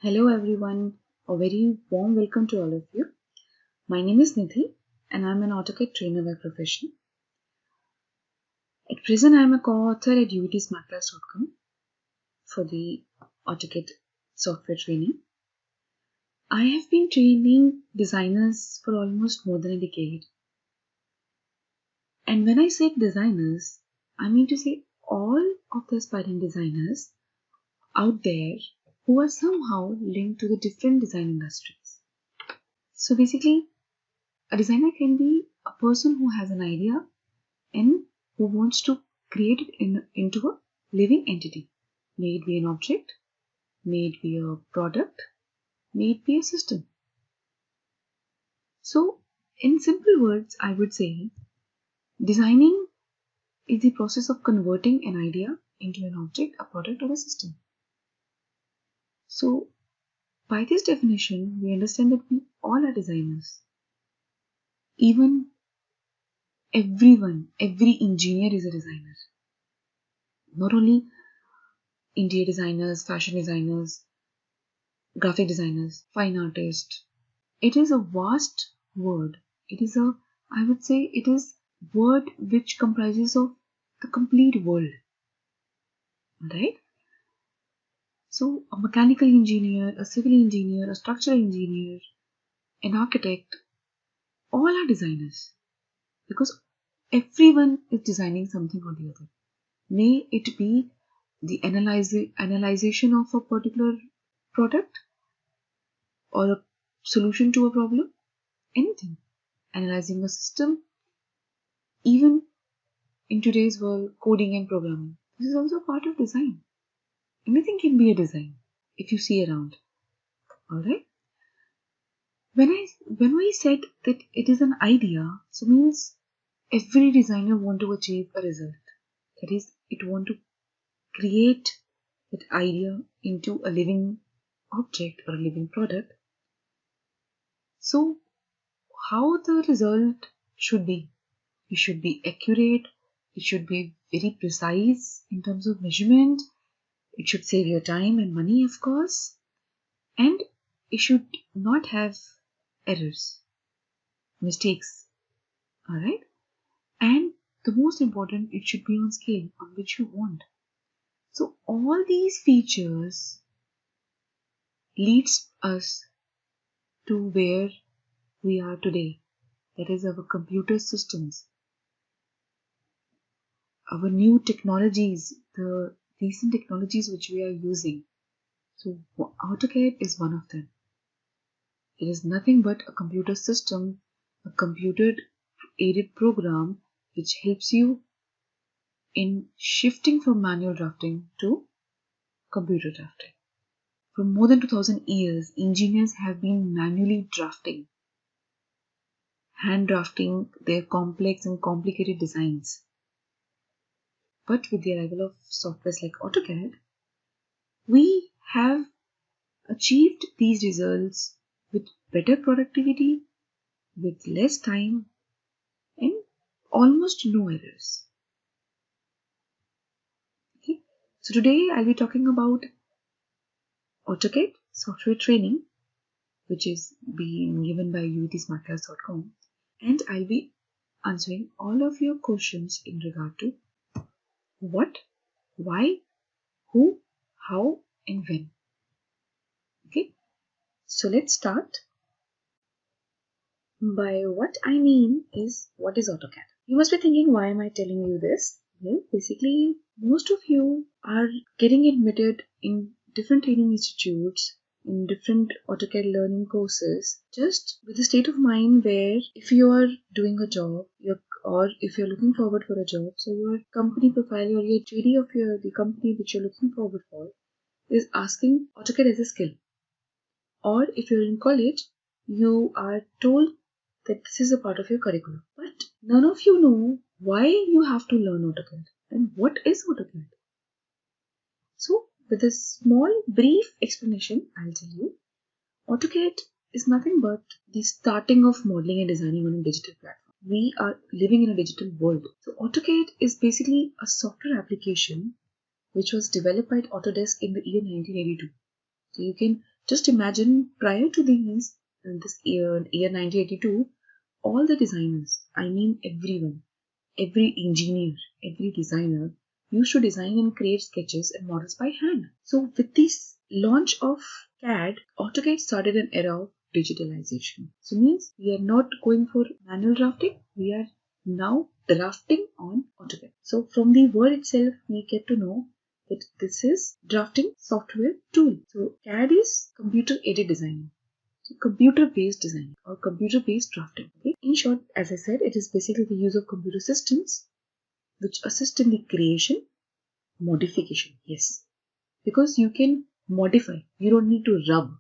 Hello everyone, a very warm welcome to all of you. My name is Nidhi and I'm an AutoCAD trainer by profession. At present, I'm a co-author at utsmartclass.com for the AutoCAD software training. I have been training designers for almost more than a decade. And when I say designers, I mean to say all of the aspiring designers out there who are somehow linked to the different design industries. So basically, a designer can be a person who has an idea and who wants to create it into a living entity. May it be an object, may it be a product, may it be a system. So, in simple words, I would say designing is the process of converting an idea into an object, a product, or a system. So, by this definition, we understand that we all are designers. Even every engineer is a designer. Not only interior designers, fashion designers, graphic designers, fine artists. It is a vast word. I would say it is word which comprises of the complete world. Right? So a mechanical engineer, a civil engineer, a structural engineer, an architect, all are designers. Because everyone is designing something or the other. May it be the analyzation of a particular product or a solution to a problem, anything. Analyzing a system, even in today's world, coding and programming. This is also part of design. Anything can be a design if you see around. Alright? When we said that it is an idea, so means every designer want to achieve a result. That is, it want to create that idea into a living object or a living product. So how the result should be? It should be accurate, it should be very precise in terms of measurement, it should save your time and money, of course, and it should not have errors, mistakes, alright? And the most important, it should be on scale on which you want. So all these features leads us to where we are today. That is our computer systems, our new technologies, the recent technologies which we are using. So AutoCAD is one of them. It is nothing but a computer system, a computer aided program which helps you in shifting from manual drafting to computer drafting. For more than 2000 years, engineers have been manually drafting, hand drafting their complex and complicated designs. But with the arrival of softwares like AutoCAD, we have achieved these results with better productivity, with less time, and almost no errors. Okay. So today I'll be talking about AutoCAD software training, which is being given by utsmartclass.com, and I'll be answering all of your questions in regard to what, why, who, how, and when. Okay, so let's start. By what I mean is, what is AutoCAD? You must be thinking, why am I telling you this? Well, basically, most of you are getting admitted in different training institutes, in different AutoCAD learning courses, just with a state of mind where if you are doing a job, or if you're looking forward for a job, so your company profile or your JD of the company which you're looking forward for is asking AutoCAD as a skill. Or if you're in college, you are told that this is a part of your curriculum. But none of you know why you have to learn AutoCAD and what is AutoCAD. So, with a small, brief explanation, I'll tell you. AutoCAD is nothing but the starting of modeling and designing on a digital platform. We are living in a digital world. So, AutoCAD is basically a software application which was developed by Autodesk in the year 1982. So, you can Just imagine prior to these, this year 1982, all the designers, I mean everyone, every engineer, every designer used to design and create sketches and models by hand. So with this launch of CAD, AutoCAD started an era of digitalization. So means we are not going for manual drafting, we are now drafting on AutoCAD. So from the word itself, we get to know that this is drafting software tool. So CAD is computer aided design. So computer-based design or computer-based drafting. Okay? In short, as I said, it is basically the use of computer systems which assist in the creation, modification. Yes, because you can modify. You don't need to rub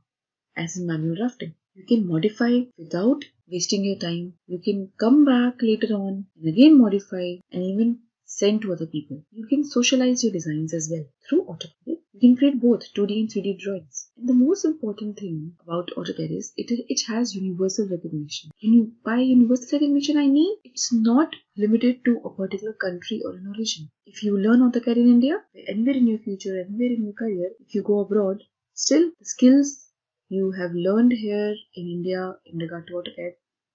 as in manual drafting. You can modify without wasting your time. You can come back later on and again modify and even send to other people. You can socialize your designs as well through AutoCAD. You can create both 2D and 3D drawings. And the most important thing about AutoCAD is it has universal recognition. By universal recognition, I mean it's not limited to a particular country or an origin. If you learn AutoCAD in India, anywhere in your future, anywhere in your career, if you go abroad, still the skills you have learned here in India in regard to AutoCAD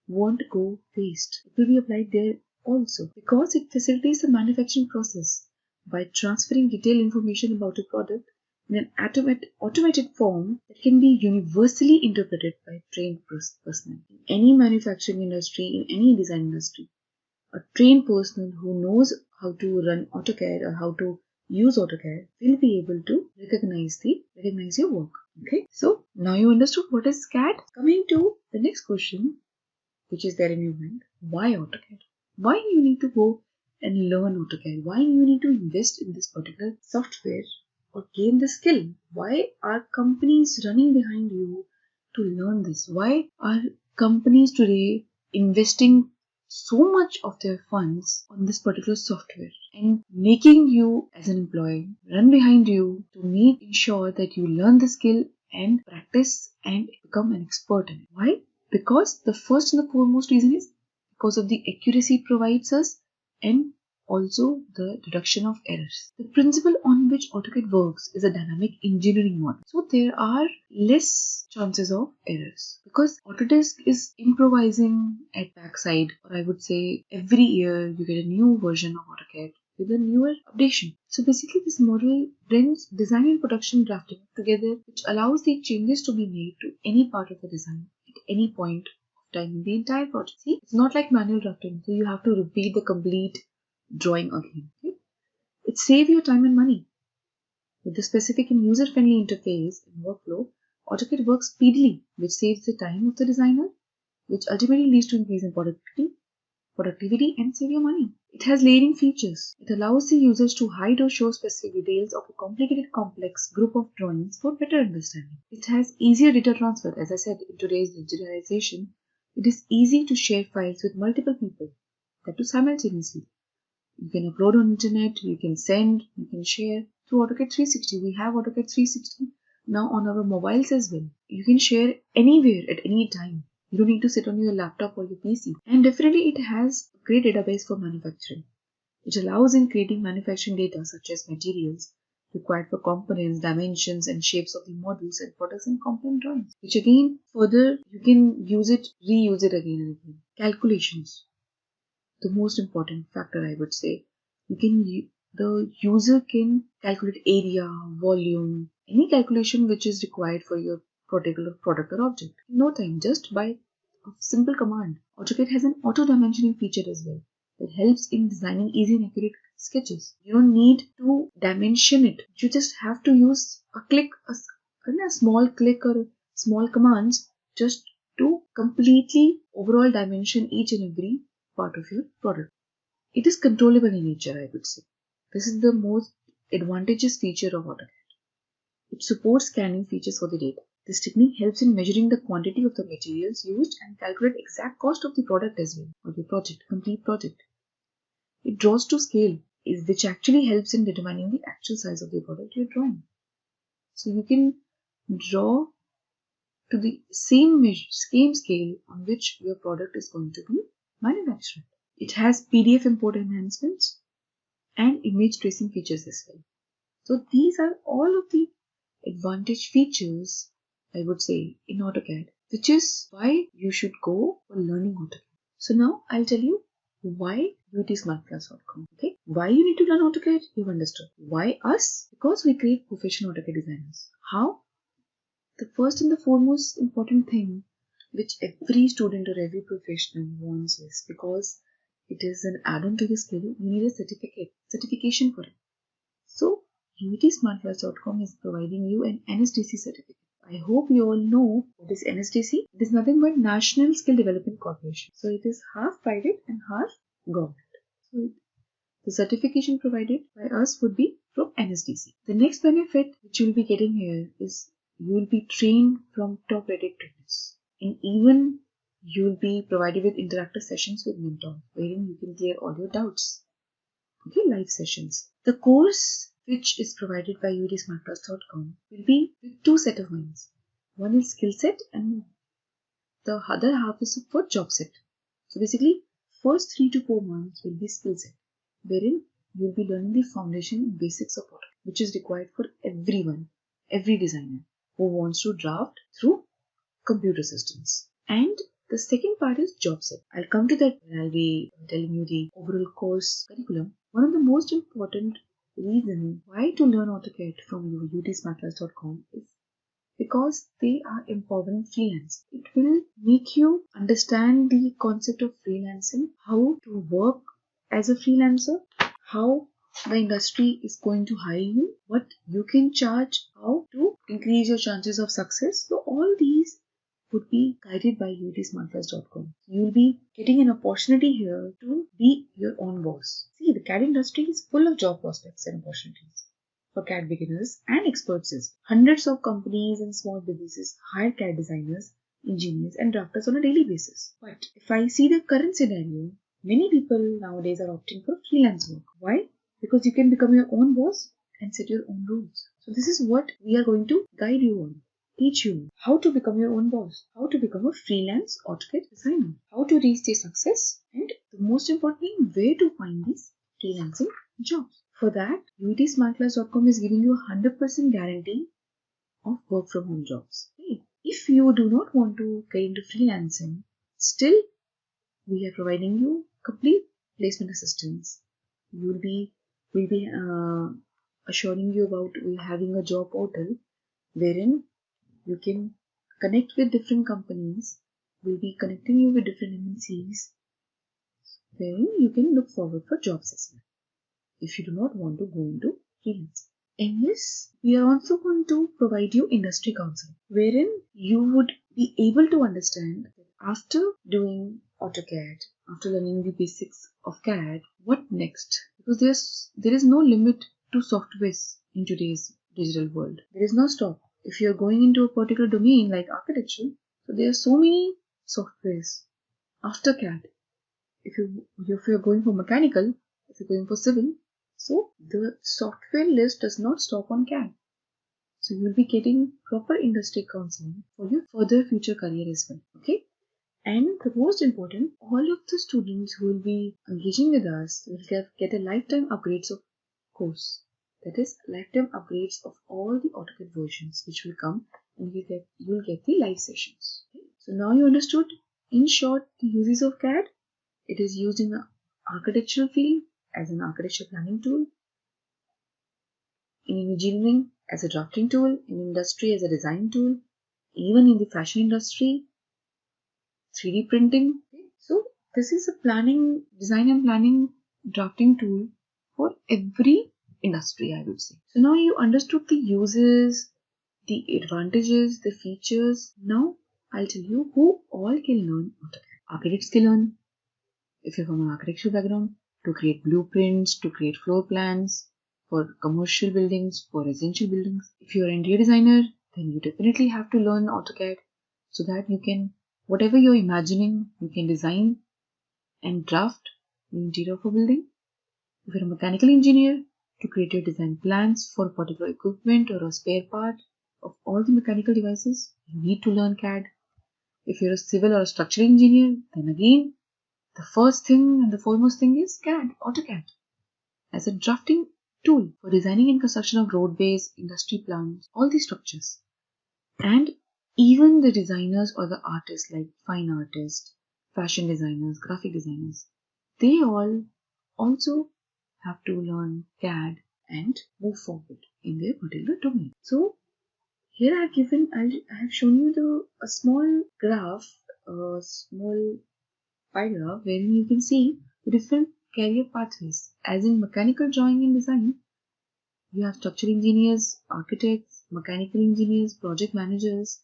won't go waste. It will be applied there also because it facilitates the manufacturing process by transferring detailed information about a product in an automated form that can be universally interpreted by trained personnel. In any manufacturing industry, in any design industry, a trained person who knows how to run AutoCAD or how to use AutoCAD will be able to recognize your work. Okay, so now you understood what is CAD. Coming to the next question, which is there in your mind, why AutoCAD? Why you need to go and learn AutoCAD? Why you need to invest in this particular software or gain the skill? Why are companies running behind you to learn this? Why are companies today investing so much of their funds on this particular software and making you as an employee run behind you to make sure that you learn the skill and practice and become an expert in it? Why? Because the first and the foremost reason is because of the accuracy it provides us and also the reduction of errors. The principle on which AutoCAD works is a dynamic engineering model. So there are less chances of errors because Autodesk is improvising at backside, or I would say every year you get a new version of AutoCAD with a newer updation. So basically this model blends design and production drafting together, which allows the changes to be made to any part of the design at any point of time in the entire project. See, it's not like manual drafting, so you have to repeat the complete drawing again. Okay? It saves your time and money. With the specific and user-friendly interface and workflow, AutoCAD works speedily, which saves the time of the designer, which ultimately leads to increase in productivity and save your money. It has layering features. It allows the users to hide or show specific details of a complicated, complex group of drawings for better understanding. It has easier data transfer. As I said, in today's digitalization, it is easy to share files with multiple people, that too simultaneously. You can upload on internet, you can send, you can share through AutoCAD 360. We have AutoCAD 360 now on our mobiles as well. You can share anywhere at any time. You don't need to sit on your laptop or your PC. And definitely it has a great database for manufacturing. It allows in creating manufacturing data such as materials required for components, dimensions and shapes of the models and products and component drawings, which again further you can use it, reuse it again and again. Calculations. The most important factor, I would say, the user can calculate area, volume, any calculation which is required for your particular product or object in no time, just by a simple command. AutoCAD has an auto dimensioning feature as well that helps in designing easy and accurate sketches. You don't need to dimension it. You just have to use a small click or small commands just to completely overall dimension each and every part of your product. It is controllable in nature, I would say. This is the most advantageous feature of AutoCAD. It supports scanning features for the data. This technique helps in measuring the quantity of the materials used and calculate exact cost of the product as well, or the complete project. It draws to scale, which actually helps in determining the actual size of the product you're drawing. So you can draw to the same scale on which your product is going to be manufactured. It has PDF import enhancements and image tracing features as well. So these are all of the advantage features I would say, in AutoCAD, which is why you should go for learning AutoCAD. So now I'll tell you why UTSmartClass.com. Okay, why you need to learn AutoCAD? You've understood. Why us? Because we create professional AutoCAD designers. How? The first and the foremost important thing which every student or every professional wants is, because it is an add-on to your skill, you need a certification for it. So UTSmartClass.com is providing you an NSDC certificate. I hope you all know what is NSDC. It is nothing but National Skill Development Corporation. So it is half private and half government. So the certification provided by us would be from NSDC. The next benefit which you will be getting here is you will be trained from top-rated trainers, and even you will be provided with interactive sessions with mentors, wherein you can clear all your doubts. Okay, live sessions. The course which is provided by UTSmartClass.com will be with two set of minds. One is skill set and the other half is for job set. So basically, first 3 to 4 months will be skill set, wherein you will be learning the foundation and basics of AutoCAD, which is required for everyone, every designer who wants to draft through computer systems. And the second part is job set. I'll come to that when I'll be telling you the overall course curriculum. One of the most important reasons why to learn AutoCAD from UTSmartClass.com is because they are empowering freelance. It will make you understand the concept of freelancing, how to work as a freelancer, how the industry is going to hire you, what you can charge, how to increase your chances of success. So all these would be guided by UTSmartClass.com. You'll be getting an opportunity here to be your own boss. See, the CAD industry is full of job prospects and opportunities for CAD beginners and experts. Hundreds of companies and small businesses hire CAD designers, engineers, and drafters on a daily basis. But if I see the current scenario, many people nowadays are opting for freelance work. Why? Because you can become your own boss and set your own rules. So this is what we are going to guide you on. Teach you how to become your own boss, how to become a freelance AutoCAD designer, how to reach their success, and the most importantly, where to find these freelancing jobs. For that, UTSmartClass.com is giving you a 100% guarantee of work from home jobs. Okay. If you do not want to get into freelancing, still we are providing you complete placement assistance. We'll be assuring you about having a job portal wherein you can connect with different companies. We'll be connecting you with different MNCs wherein you can look forward for jobs as well if you do not want to go into freelancing. And yes, we are also going to provide you industry counseling, wherein you would be able to understand that after doing AutoCAD, after learning the basics of CAD, what next? Because there is no limit to softwares in today's digital world. There is no stop. If you are going into a particular domain like architecture, so there are so many softwares after CAD. If you're going for mechanical, if you're going for civil, so the software list does not stop on CAD. So you'll be getting proper industry counseling for your further future career as well. Okay. And the most important, all of the students who will be engaging with us will get a lifetime upgrades of course. That is lifetime upgrades of all the AutoCAD versions which will come, and you will get the live sessions. Okay? So now you understood in short the uses of CAD. It is used in the architectural field as an architectural planning tool, in engineering as a drafting tool, in industry as a design tool, even in the fashion industry, 3D printing. So this is a design and planning drafting tool for every industry, I would say. So now you understood the uses, the advantages, the features. Now I'll tell you who all can learn AutoCAD. Architects can learn, if you're from an architectural background, to create blueprints, to create floor plans for commercial buildings, for residential buildings. If you're an interior designer, then you definitely have to learn AutoCAD so that you can, whatever you're imagining, you can design and draft the interior of a building. If you're a mechanical engineer, to create your design plans for a particular equipment or a spare part of all the mechanical devices, you need to learn CAD. If you're a civil or a structural engineer, then again, the first thing and the foremost thing is CAD, AutoCAD, as a drafting tool for designing and construction of roadways, industry plants, all these structures. And Even the designers or the artists like fine artists, fashion designers, graphic designers, they all also have to learn CAD and move forward in their particular domain. So here I have shown you a small graph, a small pie graph wherein you can see the different career pathways. As in mechanical drawing and design, you have structural engineers, architects, mechanical engineers, project managers.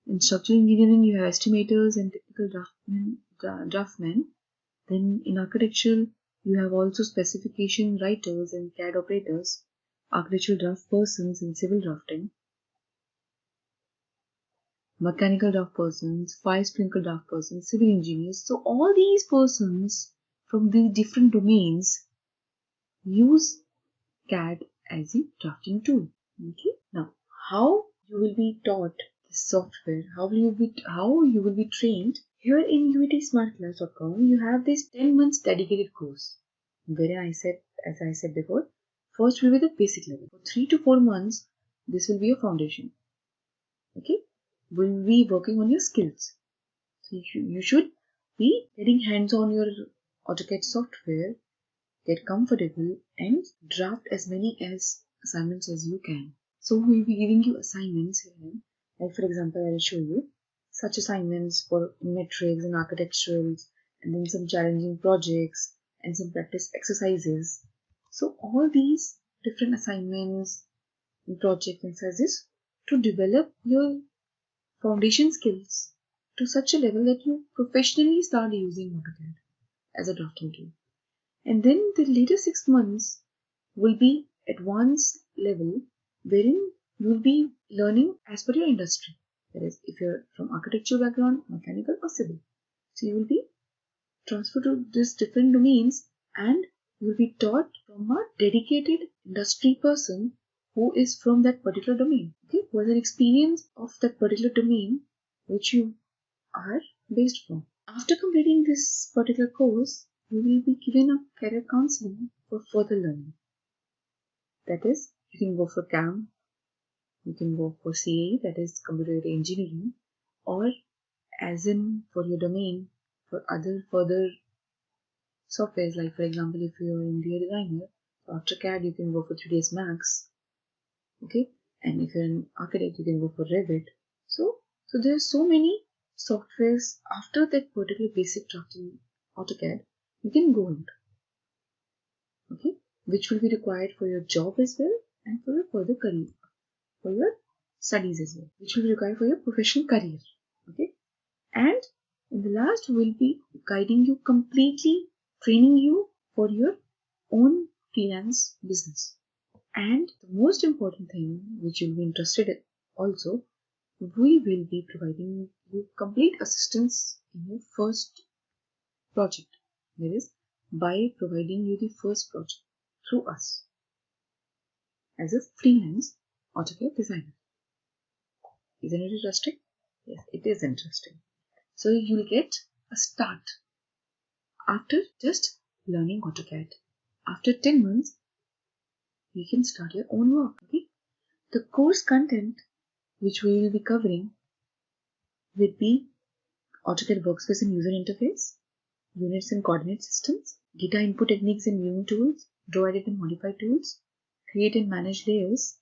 In structural engineering, you have estimators and technical draftsmen. Then in architecture, you have also specification writers and CAD operators, architectural draft persons in civil drafting, mechanical draft persons, fire sprinkler draft persons, civil engineers. So all these persons from the different domains use CAD as a drafting tool. Okay. Now, how you will be taught this software? How you will be trained? Here in UETsmartclass.com, you have this 10 months dedicated course. Wherein as I said before, first will be the basic level. For 3 to 4 months, this will be your foundation. Okay, we'll be working on your skills. So you should be getting hands on your AutoCAD software, get comfortable, and draft as many assignments as you can. So we'll be giving you assignments here. Like for example, I'll show you such assignments for metrics and architecturals, and then some challenging projects and some practice exercises. So all these different assignments and project exercises to develop your foundation skills to such a level that you professionally start using AutoCAD as a drafting tool. And then the later 6 months will be advanced level wherein you will be learning as per your industry. That is, if you're from architecture background, mechanical or civil. So you will be transferred to these different domains and you will be taught from a dedicated industry person who is from that particular domain. Okay, who has an experience of that particular domain which you are based from. After completing this particular course, you will be given a career counseling for further learning. That is, you can go for CAM, you can go for CA, that is computer engineering, or as in for your domain, for other further softwares, like for example, if you're an interior designer, after CAD you can go for 3ds Max, okay, and if you're an architect you can go for Revit. So there are so many softwares after that particular basic drafting AutoCAD you can go into, okay, which will be required for your job as well and for your further career, for your studies as well, which will be required for your professional career, okay. And in the last, we'll be guiding you completely, training you for your own freelance business. And the most important thing, which you'll be interested in also, we will be providing you complete assistance in your first project. That is, by providing you the first project through us as a freelance AutoCAD designer. Isn't it interesting? Yes, it is interesting. So you'll get a start after just learning AutoCAD. After 10 months, you can start your own work. Okay? The course content which we will be covering will be AutoCAD workspace and user interface, units and coordinate systems, data input techniques and viewing tools, draw, edit and modify tools, create and manage layers,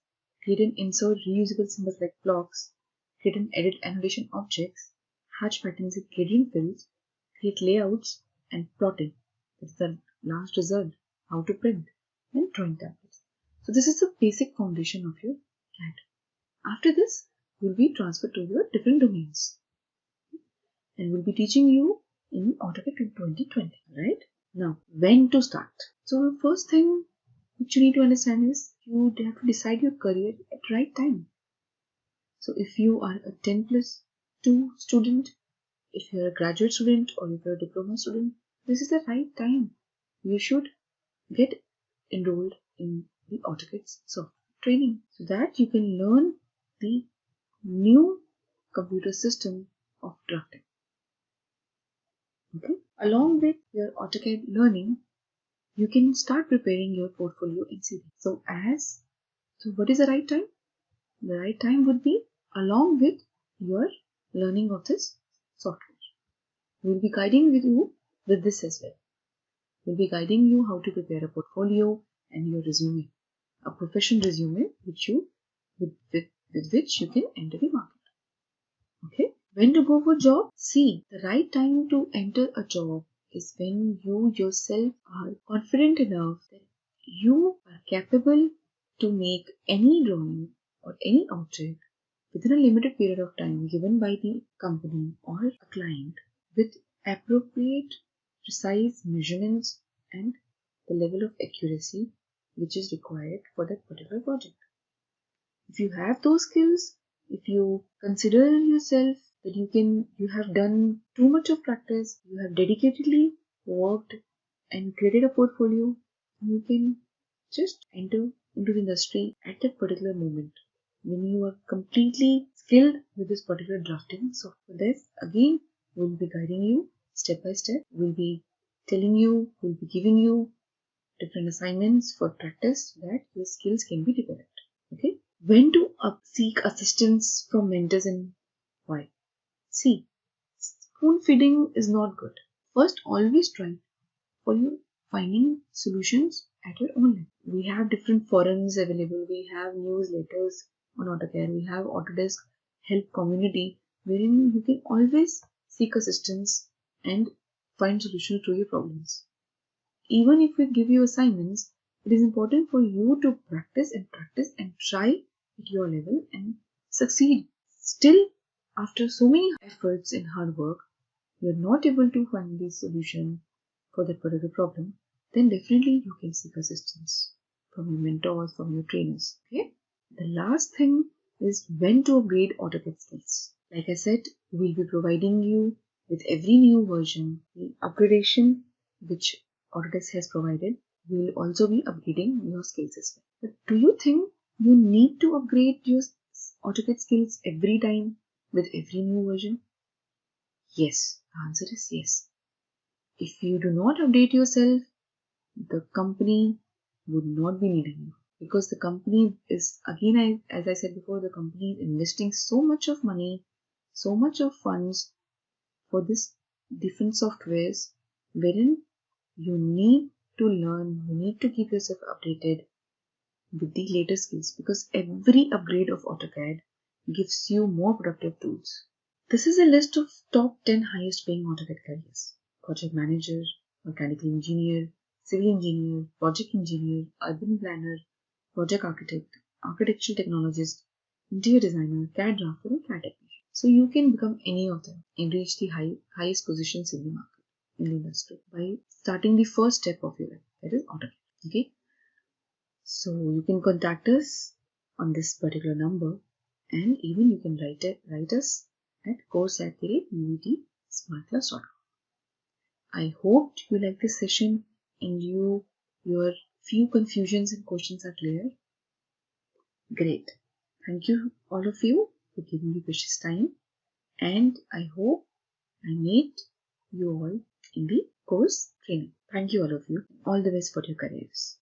create and insert reusable symbols like blocks, create and edit annotation objects, hatch patterns with gradient fills, create layouts and plotting. That's the last result, how to print, and drawing templates. So this is the basic foundation of your CAD. After this, you'll be transferred to your different domains. And we'll be teaching you in AutoCAD 2020, right? Now, when to start? So the first thing which you need to understand is you have to decide your career at the right time. So if you are a 10+2 student, if you're a graduate student or if you're a diploma student, this is the right time. You should get enrolled in the AutoCAD software training so that you can learn the new computer system of drafting. Okay. Along with your AutoCAD learning, you can start preparing your portfolio in CV. So what is the right time? The right time would be along with your learning of this software. We'll be guiding you with this as well. We'll be guiding you how to prepare a portfolio and your resume, a professional resume with which you can enter the market. Okay? When to go for job? See, the right time to enter a job is when you yourself are confident enough that you are capable to make any drawing or any object within a limited period of time given by the company or a client with appropriate, precise measurements and the level of accuracy which is required for that particular project. If you have those skills, if you consider yourself that you have done too much of practice, you have dedicatedly worked and created a portfolio, you can just enter into the industry at that particular moment when you are completely skilled with this particular drafting. So for this, again, we'll be guiding you step by step. We'll be telling you, we'll be giving you different assignments for practice so that your skills can be developed. Okay? When to seek assistance from mentors and why? See, spoon feeding is not good. First, always try for you finding solutions at your own level. We have different forums available. We have newsletters on AutoCAD. We have Autodesk Help Community wherein you can always seek assistance and find solutions to your problems. Even if we give you assignments, it is important for you to practice and try at your level and succeed. Still, after so many efforts and hard work, you are not able to find the solution for that particular problem, then definitely you can seek assistance from your mentors, from your trainers. Okay? The last thing is when to upgrade AutoCAD skills. Like I said, we'll be providing you with every new version, the upgradation which Autodesk has provided. We'll also be upgrading your skills as well. But do you think you need to upgrade your AutoCAD skills every time with every new version? Yes, the answer is yes. If you do not update yourself, the company would not be needing you because the company is, again, as I said before, the company is investing so much of money, so much of funds for this different softwares wherein you need to learn, you need to keep yourself updated with the latest skills because every upgrade of AutoCAD gives you more productive tools. This is a list of top 10 highest paying AutoCAD careers. Project manager, mechanical engineer, civil engineer, project engineer, urban planner, project architect, architectural technologist, interior designer, CAD drafter, and CAD technician. So you can become any of them and reach the highest positions in the market, in the industry by starting the first step of your life, that is AutoCAD. Okay. So you can contact us on this particular number and even you can write us at course@uetsmartclass.com. I hope you like this session and your few confusions and questions are clear. Great. Thank you all of you for giving me precious time and I hope I meet you all in the course training. Thank you all of you. All the best for your careers.